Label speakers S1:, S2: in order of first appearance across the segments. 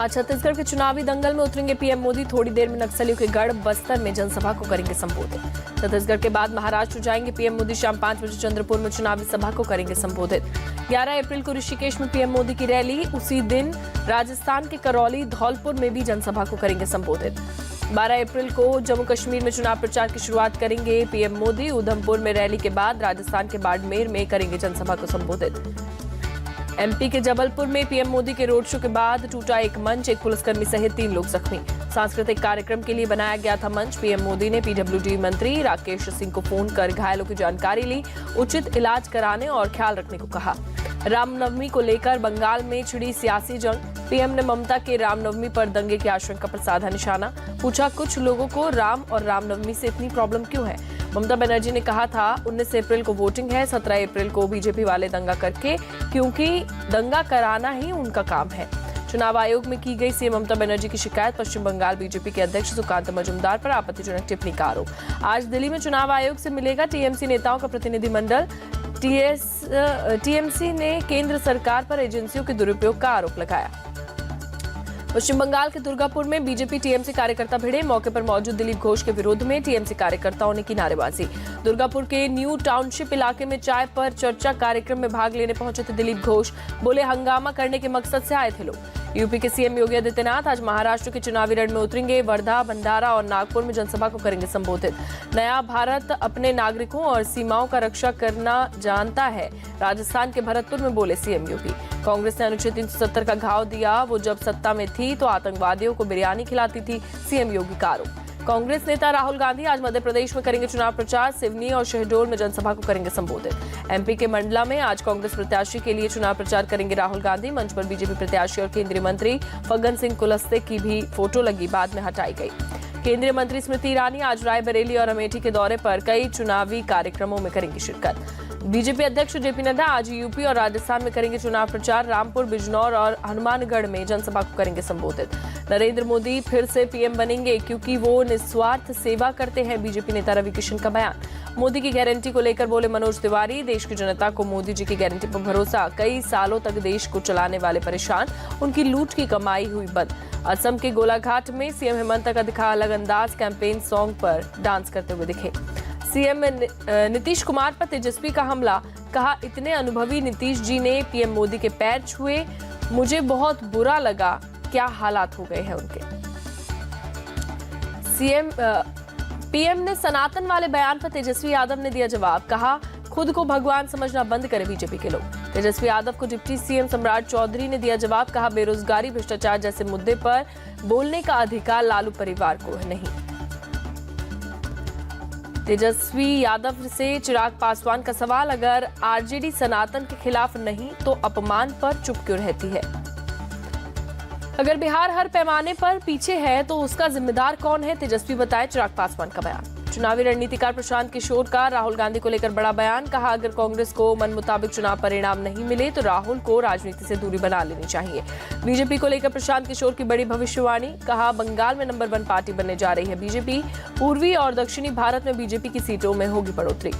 S1: आज छत्तीसगढ़ के चुनावी दंगल में उतरेंगे पीएम मोदी। थोड़ी देर में नक्सलियों के गढ़ बस्तर में जनसभा को करेंगे संबोधित। छत्तीसगढ़ के बाद महाराष्ट्र जाएंगे पीएम मोदी। शाम 5 बजे चंद्रपुर में चुनावी सभा को करेंगे संबोधित। 11 अप्रैल को ऋषिकेश में पीएम मोदी की रैली। उसी दिन राजस्थान के करौली, धौलपुर में भी जनसभा को करेंगे संबोधित। 12 अप्रैल को जम्मू कश्मीर में चुनाव प्रचार की शुरुआत करेंगे पीएम मोदी। उधमपुर में रैली के बाद राजस्थान के बाड़मेर में करेंगे जनसभा को संबोधित। एमपी के जबलपुर में पीएम मोदी के रोड शो के बाद टूटा एक मंच, एक पुलिसकर्मी सहित 3 लोग जख्मी। सांस्कृतिक कार्यक्रम के लिए बनाया गया था मंच। पीएम मोदी ने पीडब्ल्यूडी मंत्री राकेश सिंह को फोन कर घायलों की जानकारी ली, उचित इलाज कराने और ख्याल रखने को कहा। रामनवमी को लेकर बंगाल में छिड़ी सियासी जंग। पीएम ने ममता के रामनवमी पर दंगे की आशंका पर साधा निशाना। पूछा, कुछ लोगों को राम और रामनवमी से इतनी प्रॉब्लम क्यों है? ममता बनर्जी ने कहा था 19 अप्रैल को वोटिंग है, 17 अप्रैल को बीजेपी वाले दंगा करके, क्योंकि दंगा कराना ही उनका काम है। चुनाव आयोग में की गई सीएम ममता बनर्जी की शिकायत। पश्चिम बंगाल बीजेपी के अध्यक्ष सुकांत मजूमदार पर आपत्तिजनक टिप्पणी का आरोप। आज दिल्ली में चुनाव आयोग से मिलेगा टीएमसी नेताओं का प्रतिनिधिमंडल। टीएमसी ने केंद्र सरकार पर एजेंसियों के दुरुपयोग का आरोप लगाया। पश्चिम बंगाल के दुर्गापुर में बीजेपी टीएमसी कार्यकर्ता भिड़े। मौके पर मौजूद दिलीप घोष के विरोध में टीएमसी कार्यकर्ताओं ने की नारेबाजी। दुर्गापुर के न्यू टाउनशिप इलाके में चाय पर चर्चा कार्यक्रम में भाग लेने पहुंचे थे दिलीप घोष। बोले, हंगामा करने के मकसद से आए थे लोग। यूपी के सीएम योगी आदित्यनाथ आज महाराष्ट्र के चुनावी रण में उतरेंगे। वर्धा, भंडारा और नागपुर में जनसभा को करेंगे संबोधित। नया भारत अपने नागरिकों और सीमाओं का रक्षा करना जानता है, राजस्थान के भरतपुर में बोले सीएम योगी। कांग्रेस ने अनुच्छेद 370 का घाव दिया। वो जब सत्ता में थी तो आतंकवादियों को बिरयानी खिलाती थी, सीएम योगी का आरोप। कांग्रेस नेता राहुल गांधी आज मध्य प्रदेश में करेंगे चुनाव प्रचार। सिवनी और शहडोल में जनसभा को करेंगे संबोधित। एमपी के मंडला में आज कांग्रेस प्रत्याशी के लिए चुनाव प्रचार करेंगे राहुल गांधी। मंच पर बीजेपी प्रत्याशी और केंद्रीय मंत्री फग्गन सिंह कुलस्ते की भी फोटो लगी, बाद में हटाई गई। केंद्रीय मंत्री स्मृति ईरानी आज रायबरेली और अमेठी के दौरे पर कई चुनावी कार्यक्रमों में करेंगी शिरकत। बीजेपी अध्यक्ष जेपी नड्डा आज यूपी और राजस्थान में करेंगे चुनाव प्रचार। रामपुर, बिजनौर और हनुमानगढ़ में जनसभा को करेंगे संबोधित। नरेंद्र मोदी फिर से पीएम बनेंगे क्योंकि वो निस्वार्थ सेवा करते हैं, बीजेपी नेता रवि किशन का बयान। मोदी की गारंटी को लेकर बोले मनोज तिवारी, देश की जनता को मोदी जी की गारंटी पर भरोसा। कई सालों तक देश को चलाने वाले परेशान, उनकी लूट की कमाई हुई बंद। असम के गोलाघाट में सीएम हेमंत का दिखा अलग अंदाज। कैंपेन सॉन्ग पर डांस करते हुए दिखे। सीएम नीतीश कुमार पर तेजस्वी का हमला। कहा, इतने अनुभवी नीतीश जी ने पीएम मोदी के पैर छुए, मुझे बहुत बुरा लगा, क्या हालात हो गए हैं उनके। पीएम ने सनातन वाले बयान पर तेजस्वी यादव ने दिया जवाब। कहा, खुद को भगवान समझना बंद करे बीजेपी के लोग। तेजस्वी यादव को डिप्टी सीएम सम्राट चौधरी ने दिया जवाब। कहा, बेरोजगारी, भ्रष्टाचार जैसे मुद्दे पर बोलने का अधिकार लालू परिवार को नहीं। तेजस्वी यादव से चिराग पासवान का सवाल, अगर आरजेडी सनातन के खिलाफ नहीं तो अपमान पर चुप क्यों रहती है? अगर बिहार हर पैमाने पर पीछे है तो उसका जिम्मेदार कौन है? तेजस्वी बताए चिराग पासवान का बयान। चुनावी रणनीतिकार प्रशांत किशोर का राहुल गांधी को लेकर बड़ा बयान। कहा, अगर कांग्रेस को मन मुताबिक चुनाव परिणाम नहीं मिले तो राहुल को राजनीति से दूरी बना लेनी चाहिए। बीजेपी को लेकर प्रशांत किशोर की बड़ी भविष्यवाणी। कहा, बंगाल में नंबर 1 पार्टी बनने जा रही है बीजेपी। पूर्वी और दक्षिणी भारत में बीजेपी की सीटों में होगी बढ़ोतरी।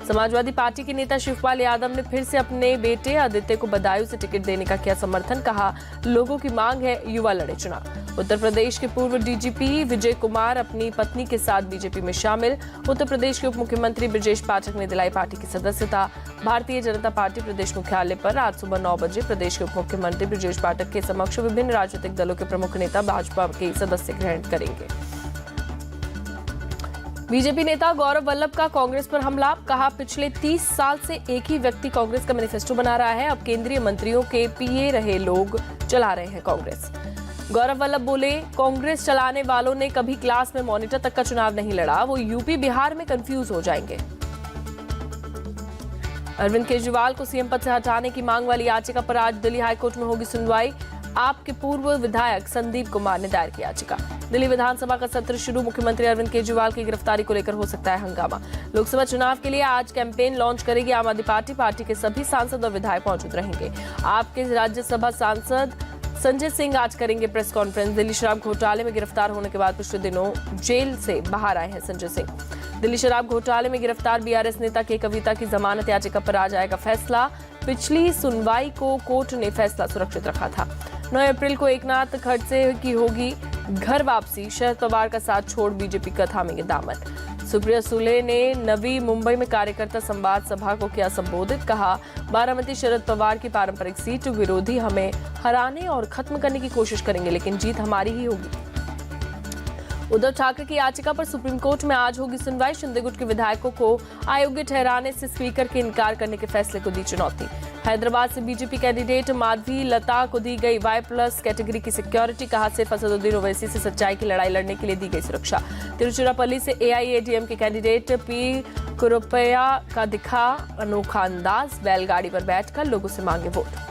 S1: समाजवादी पार्टी के नेता शिवपाल यादव ने फिर से अपने बेटे आदित्य को बदायूं से टिकट देने का किया समर्थन। कहा, लोगों की मांग है युवा लड़े चुनाव। उत्तर प्रदेश के पूर्व डीजीपी विजय कुमार अपनी पत्नी के साथ बीजेपी में शामिल। उत्तर प्रदेश के उप मुख्यमंत्री ब्रजेश पाठक ने दिलाई पार्टी की सदस्यता। भारतीय जनता पार्टी प्रदेश मुख्यालय पर आज सुबह 9 बजे प्रदेश के उप मुख्यमंत्री ब्रजेश पाठक के समक्ष विभिन्न राजनीतिक दलों के प्रमुख नेता भाजपा के सदस्य ग्रहण करेंगे। बीजेपी नेता गौरव वल्लभ का कांग्रेस पर हमला। कहा, पिछले 30 साल से एक ही व्यक्ति कांग्रेस का मैनिफेस्टो बना रहा है, अब केंद्रीय मंत्रियों के पीए रहे लोग चला रहे हैं कांग्रेस। गौरव वल्लभ बोले, कांग्रेस चलाने वालों ने कभी क्लास में मॉनिटर तक का चुनाव नहीं लड़ा, वो यूपी बिहार में कंफ्यूज हो जाएंगे। अरविंद केजरीवाल को सीएम पद से हटाने की मांग वाली याचिका पर आज दिल्ली हाईकोर्ट में होगी सुनवाई। आपके पूर्व विधायक संदीप कुमार ने दायर की याचिका। दिल्ली विधानसभा का सत्र शुरू। मुख्यमंत्री अरविंद केजरीवाल की गिरफ्तारी को लेकर हो सकता है हंगामा। लोकसभा चुनाव के लिए आज कैंपेन लॉन्च करेगी आम आदमी पार्टी। पार्टी के सभी सांसद और विधायक मौजूद रहेंगे। आपके राज्यसभा सांसद संजय सिंह आज करेंगे प्रेस कॉन्फ्रेंस। दिल्ली शराब घोटाले में गिरफ्तार होने के बाद पिछले दिनों जेल से बाहर आए हैं संजय सिंह। दिल्ली शराब घोटाले में गिरफ्तार बीआरएस नेता के कविता की जमानत याचिका पर आ जाएगा फैसला। पिछली सुनवाई को कोर्ट ने फैसला सुरक्षित रखा था। 9 अप्रैल को एकनाथ खड़से की होगी घर वापसी, शरद पवार का साथ छोड़ बीजेपी का थामेंगे दामन। सुप्रिया सुले ने नवी मुंबई में कार्यकर्ता संवाद सभा को किया संबोधित, कहा बारामती शरद पवार की पारंपरिक सीट, विरोधी हमें हराने और खत्म करने की कोशिश करेंगे लेकिन जीत हमारी ही होगी। उद्धव ठाकरे की याचिका पर सुप्रीम कोर्ट में आज होगी सुनवाई, शिंदे गुट के विधायकों को अयोग्य ठहराने से स्पीकर के इनकार करने के फैसले को दी चुनौती। हैदराबाद से बीजेपी कैंडिडेट माधवी लता को दी गई Y+ कैटेगरी की सिक्योरिटी, कहा सिर्फ असदुद्दीन ओवैसी से सच्चाई की लड़ाई लड़ने के लिए दी गई सुरक्षा। तिरुचिरापल्ली से AIADM के कैंडिडेट P कुरुप्पैया का दिखा अनोखा अंदाज, बैलगाड़ी पर बैठकर लोगों से मांगे वोट।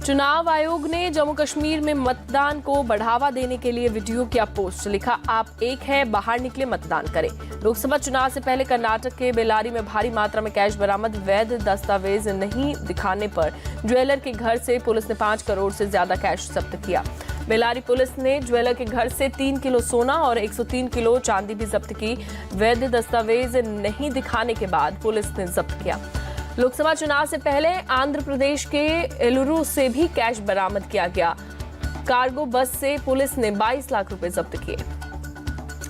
S1: चुनाव आयोग ने जम्मू कश्मीर में मतदान को बढ़ावा देने के लिए वीडियो किया पोस्ट, लिखा आप एक है, बाहर निकले मतदान करें। लोकसभा चुनाव से पहले कर्नाटक के बेल्लारी में भारी मात्रा में कैश बरामद, वैध दस्तावेज नहीं दिखाने पर ज्वेलर के घर से पुलिस ने 5 करोड़ से ज्यादा कैश जब्त किया। बेल्लारी पुलिस ने ज्वेलर के घर से 3 किलो सोना और 103 किलो चांदी भी जब्त की। वैध दस्तावेज नहीं दिखाने के बाद पुलिस ने जब्त किया। लोकसभा चुनाव से पहले आंध्र प्रदेश के एलुरु से भी कैश बरामद किया गया। कार्गो बस से पुलिस ने 22 लाख रुपए जब्त किए।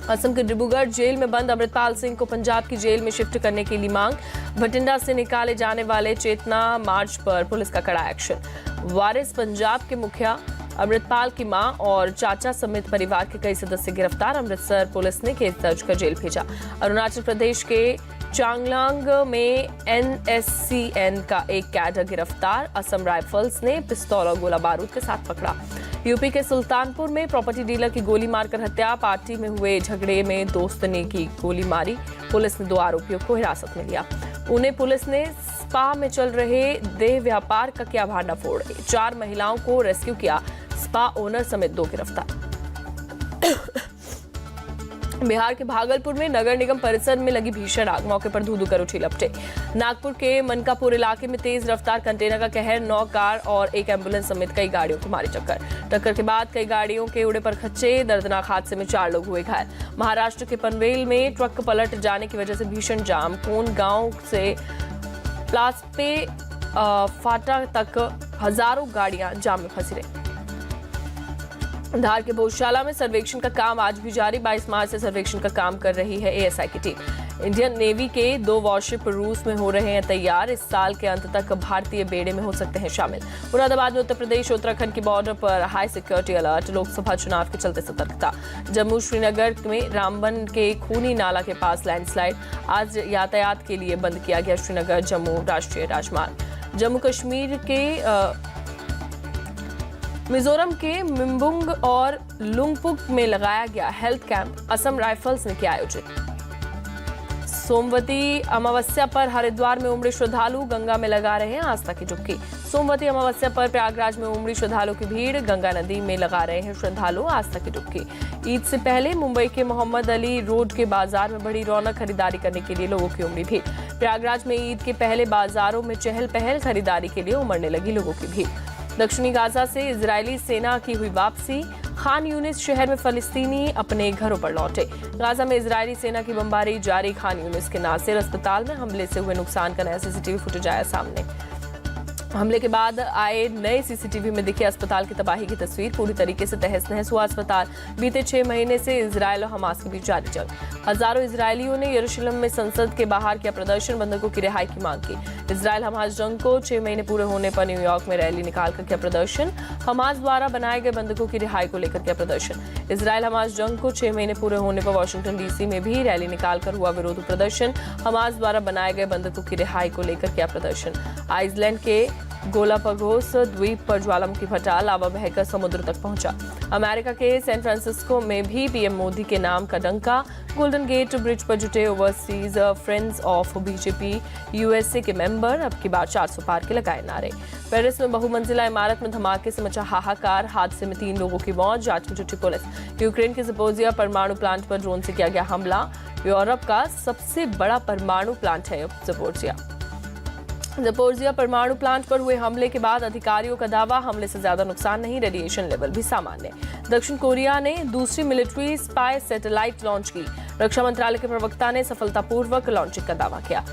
S1: असम के डिब्रूगढ़ जेल में बंद अमृतपाल सिंह को पंजाब की जेल में शिफ्ट करने के लिए मांग, भटिंडा से निकाले जाने वाले चेतना मार्च पर पुलिस का कड़ा एक्शन। वारिस पंजाब के मुखिया अमृतपाल की मां और चाचा समेत परिवार के कई सदस्य गिरफ्तार, अमृतसर पुलिस ने केस दर्ज कर जेल भेजा। अरुणाचल प्रदेश के चांगलांग में NSCN का एक कैडर गिरफ्तार, असम राइफल्स ने पिस्तौल और गोला बारूद के साथ पकड़ा। यूपी के सुल्तानपुर में प्रॉपर्टी डीलर की गोली मारकर हत्या, पार्टी में हुए झगड़े में दोस्त ने की गोली मारी, पुलिस ने 2 आरोपियों को हिरासत में लिया। उन्हें पुलिस ने स्पा में चल रहे देह व्यापार का किया भांडाफोड़, 4 महिलाओं को रेस्क्यू किया, स्पा ओनर समेत 2 गिरफ्तार। बिहार के भागलपुर में नगर निगम परिसर में लगी भीषण आग, मौके पर धू-धू कर उठी लपटें। नागपुर के मनकापुर इलाके में तेज रफ्तार कंटेनर का कहर, 9 कार और 1 एम्बुलेंस समेत कई गाड़ियों को मारी टक्कर के बाद कई गाड़ियों के उड़े पर खच्चे, दर्दनाक हादसे में 4 लोग हुए घायल। महाराष्ट्र के पनवेल में ट्रक पलट जाने की वजह से भीषण जाम, कोन गांव से प्लास्पे फाटा तक हजारों गाड़ियां जाम में फंसी रही। धार के भोजशाला में सर्वेक्षण का काम आज भी जारी, 22 मार्च से सर्वेक्षण का काम कर रही है ASI की टीम। इंडियन नेवी के 2 वॉरशिप रूस में हो रहे हैं तैयार, इस साल के अंत तक भारतीय बेड़े में हो सकते हैं शामिल। मुरादाबाद में उत्तर प्रदेश उत्तराखंड की बॉर्डर पर हाई सिक्योरिटी अलर्ट, लोकसभा चुनाव के चलते सतर्कता। जम्मू श्रीनगर में रामबन के खूनी नाला के पास लैंडस्लाइड, आज यातायात के लिए बंद किया गया श्रीनगर जम्मू राष्ट्रीय राजमार्ग। जम्मू कश्मीर के मिजोरम के मिम्बुंग और लुंगपुक में लगाया गया हेल्थ कैंप, असम राइफल्स ने किया आयोजित। सोमवती अमावस्या पर हरिद्वार में उमड़े श्रद्धालु, गंगा में लगा रहे हैं आस्था की डुबकी। सोमवती अमावस्या पर प्रयागराज में उमड़ी श्रद्धालु की भीड़, गंगा नदी में लगा रहे हैं श्रद्धालु आस्था की डुबकी। ईद से पहले मुंबई के मोहम्मद अली रोड के बाजार में बड़ी रौनक, खरीदारी करने के लिए लोगों की उमड़ी भीड़। प्रयागराज में ईद के पहले बाजारों में चहल पहल, खरीदारी के लिए उमड़ने लगी लोगों की भीड़। दक्षिणी गाजा से इजरायली सेना की हुई वापसी, खान यूनिस शहर में फलस्तीनी अपने घरों पर लौटे। गाजा में इजरायली सेना की बमबारी जारी, खान यूनिस के नासिर अस्पताल में हमले से हुए नुकसान का नया CCTV फुटेज आया सामने। हमले के बाद आए नए CCTV में दिखे अस्पताल की तबाही की तस्वीर, पूरी तरीके से तहस नहस हुआ अस्पताल। बीते 6 महीने से इजरायल और हमास के बीच जारी जंग, हजारों इजरायलियों ने यरूशलेम में संसद के बाहर किया प्रदर्शन, बंधकों की रिहाई की मांग की। इजरायल हमास जंग को 6 महीने पूरे होने पर न्यूयॉर्क में रैली निकालकर किया प्रदर्शन, हमास द्वारा बनाए गए बंधकों की रिहाई को लेकर किया प्रदर्शन। इजरायल हमास जंग को 6 महीने पूरे होने पर वॉशिंगटन DC में भी रैली निकालकर हुआ विरोध प्रदर्शन, हमास द्वारा बनाए गए बंधकों की रिहाई को लेकर किया प्रदर्शन। आइसलैंड के गोलापागोस द्वीप पर ज्वालामुखी फटा, लावा बहकर समुद्र तक पहुंचा। अमेरिका के सैन फ्रांसिस्को में भी PM मोदी के नाम का डंका, गोल्डन गेट ब्रिज पर जुटे overseas friends of BJP USA के मेंबर, अब की बार 400 पार के लगाए नारे। पेरिस में बहुमंजिला इमारत में धमाके से मचा हाहाकार, हादसे में 3 लोगों की मौत, जांच में जुटी पुलिस। यूक्रेन के ज़पोरिज़िया परमाणु प्लांट पर ड्रोन से किया गया हमला, यूरोप का सबसे बड़ा परमाणु प्लांट है ज़पोरिज़िया परमाणु प्लांट पर हुए हमले के बाद अधिकारियों का दावा, हमले से ज्यादा नुकसान नहीं, रेडिएशन लेवल भी सामान्य। दक्षिण कोरिया ने दूसरी मिलिट्री स्पाई सैटेलाइट लॉन्च की, रक्षा मंत्रालय के प्रवक्ता ने सफलतापूर्वक लॉन्चिंग का दावा किया।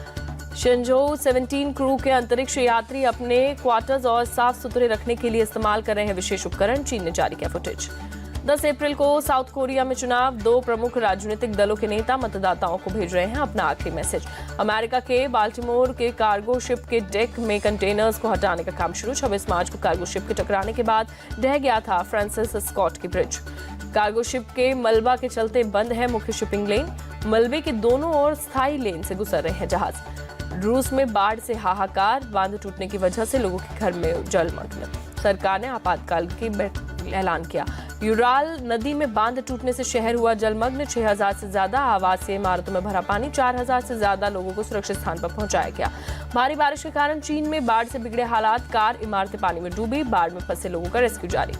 S1: शेंझो 17 क्रू के अंतरिक्ष यात्री अपने क्वार्टर्स और साफ सुथरे रखने के लिए इस्तेमाल कर रहे हैं विशेष उपकरण, चीन ने जारी किया फुटेज। 10 अप्रैल को साउथ कोरिया में चुनाव, 2 प्रमुख राजनीतिक दलों के नेता मतदाताओं को भेज रहे हैं अपना आखिरी मैसेज। अमेरिका के बाल्टीमोर के कार्गो शिप के डेक में कंटेनर्स को हटाने का काम शुरू। 26 मार्च को कार्गो शिप के टकराने के बाद ढह गया था फ्रांसिस स्कॉट की ब्रिज। कार्गो शिप के मलबा के चलते बंद है मुख्य शिपिंग लेन। मलबे के दोनों ओर स्थायी लेन से गुजर रहे हैं जहाज। रूस में बाढ़ से हाहाकार, बांध टूटने की वजह से लोगों के घर में जलमग्न। सरकार ने आपातकाल की ऐलान किया। यूराल नदी में बांध टूटने से शहर हुआ जलमग्न। 6000 से ज्यादा आवासीय इमारतों में भरा पानी। 4000 से ज्यादा लोगों को सुरक्षित स्थान पर पहुंचाया गया। भारी बारिश के कारण चीन में बाढ़ से बिगड़े हालात, कार इमारतें पानी में डूबी। बाढ़ में फंसे लोगों का रेस्क्यू जारी।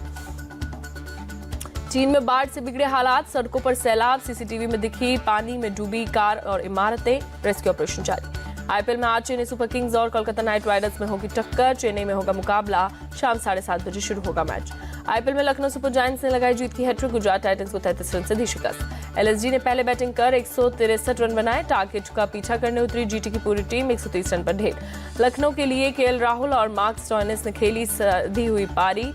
S1: चीन में बाढ़ से बिगड़े हालात, सड़कों पर सैलाब, सीसीटीवी में दिखी पानी में डूबी कार और इमारतें, रेस्क्यू ऑपरेशन जारी। आईपीएल में आज चेन्नई सुपर किंग्स और कोलकाता नाइट राइडर्स में होगी टक्कर। चेन्नई में होगा मुकाबला, शाम 7:30 बजे शुरू होगा मैच। आईपीएल में लखनऊ सुपर जायंट्स ने लगाई जीत की हैट्रिक, गुजरात टाइटंस को 33 रन से दी शिकस्त। एलएसजी ने पहले बैटिंग कर 163 रन बनाए। टारगेट का पीछा करने उतरी जीटी की पूरी टीम, 130 रन पर ढेर। लखनऊ के लिए केएल राहुल और मार्क स्टोइनिस ने खेली सधी हुई पारी।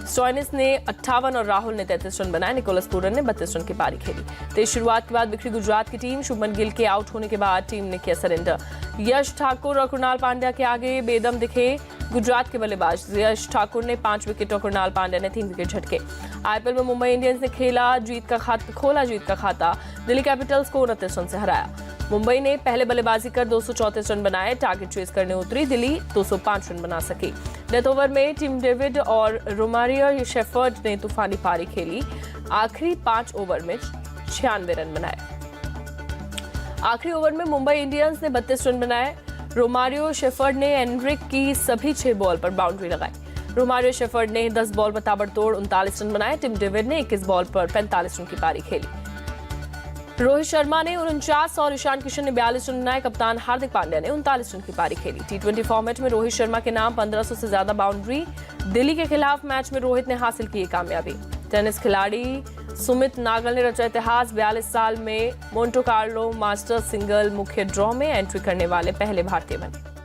S1: स्टोइनिस ने 58 और राहुल ने 33 रन बनाए। निकोलस पूरन ने 32 रन की पारी खेली। तेज शुरुआत के बाद बिखरी गुजरात की टीम। शुभमन गिल के आउट होने के बाद टीम ने किया सरेंडर। यश ठाकुर और कृणाल पांड्या के आगे बेदम दिखे गुजरात के बल्लेबाज। यश ठाकुर ने 5 विकेट और कृणाल पांड्या ने 3 विकेट झटके। आईपीएल में मुंबई इंडियंस ने खोला जीत का खाता। दिल्ली कैपिटल्स को 29 रन से हराया। मुंबई ने पहले बल्लेबाजी कर 234 रन बनाए। टारगेट चेज करने उतरी दिल्ली 205 रन बना सकी। डेथ ओवर में टिम डेविड और रोमारियो शेफर्ड ने तूफानी पारी खेली। आखिरी 5 ओवर में 96 रन बनाए। आखिरी ओवर में मुंबई इंडियंस ने 32 रन बनाए। रोमारियो शेफर्ड ने एनरिक की सभी 6 बॉल पर बाउंड्री लगाई। रोमारियो शेफर्ड ने 10 बॉल पर ताबड़तोड़ 39 रन बनाए। टिम डेविड ने 21 बॉल पर 45 रन की पारी खेली। रोहित शर्मा ने 49 और ईशान किशन ने 42 रन बनाए। कप्तान हार्दिक पांड्या ने 39 रन की पारी खेली। T20 फॉर्मेट में रोहित शर्मा के नाम 1500 से ज्यादा बाउंड्री। दिल्ली के खिलाफ मैच में रोहित ने हासिल की कामयाबी। टेनिस खिलाड़ी सुमित नागल ने रचा इतिहास। 42 साल में मोंटे कार्लो मास्टर्स सिंगल मुख्य ड्रॉ में एंट्री करने वाले पहले भारतीय बने।